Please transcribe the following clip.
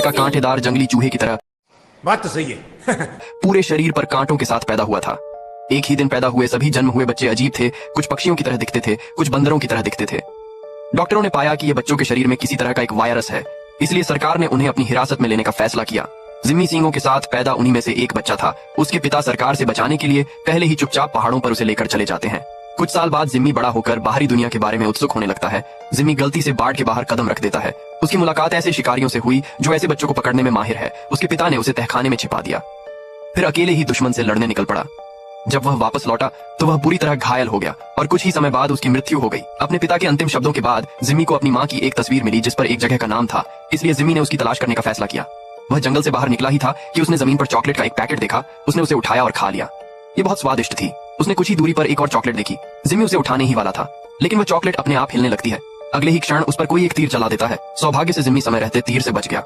लड़का कांटेदार जंगली चूहे की तरह बात तो सही है। पूरे शरीर पर कांटों के साथ पैदा हुआ था। एक ही दिन पैदा हुए सभी जन्म हुए बच्चे अजीब थे, कुछ पक्षियों की तरह दिखते थे, कुछ बंदरों की तरह दिखते थे। डॉक्टरों ने पाया कि ये बच्चों के शरीर में किसी तरह का एक वायरस है, इसलिए सरकार ने उन्हें अपनी हिरासत में लेने का फैसला किया। जिम्मी सींगों के साथ पैदा उन्हीं में से एक बच्चा था। उसके पिता सरकार से बचाने के लिए पहले ही चुपचाप पहाड़ों पर उसे लेकर चले जाते हैं। कुछ साल बाद जिम्मी बड़ा होकर बाहरी दुनिया के बारे में उत्सुक होने लगता है। जिम्मी गलती से बाड़ के बाहर कदम रख देता है। उसकी मुलाकात ऐसे शिकारियों से हुई जो ऐसे बच्चों को पकड़ने में माहिर है। उसके पिता ने उसे तहखाने में छिपा दिया, फिर अकेले ही दुश्मन से लड़ने निकल पड़ा। जब वह वापस लौटा तो वह बुरी तरह घायल हो गया और कुछ ही समय बाद उसकी मृत्यु हो गई। अपने पिता के अंतिम शब्दों के बाद जिम्मी को अपनी माँ की एक तस्वीर मिली जिस पर एक जगह का नाम था, इसलिए जिम्मी ने उसकी तलाश करने का फैसला किया। वह जंगल से बाहर निकला ही था कि उसने जमीन पर चॉकलेट का एक पैकेट देखा। उसने उसे उठाया और खा लिया। ये बहुत स्वादिष्ट थी। उसने कुछ ही दूरी पर एक और चॉकलेट देखी। जिम्मी उसे उठाने ही वाला था, लेकिन वह चॉकलेट अपने आप हिलने लगती है। अगले ही क्षण उस पर कोई एक तीर चला देता है। सौभाग्य से जिम्मी समय रहते तीर से बच गया।